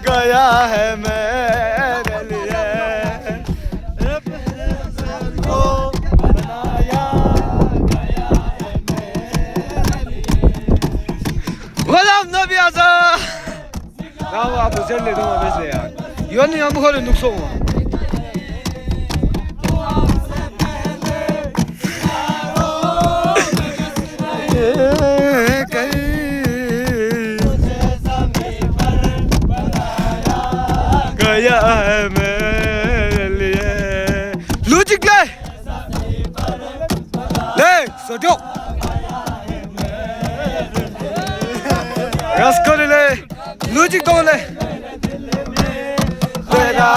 गया है मेरे लिए को बनाया गया है मेरे लिए Gulam Nabi Aza Bravo Abu Zelle doma bezle ya Yönü yamuk oluyor nukso mu? गया है मेरे लिए लूजिक ले सोचो रस कर ले लूजिक दो ले तेरा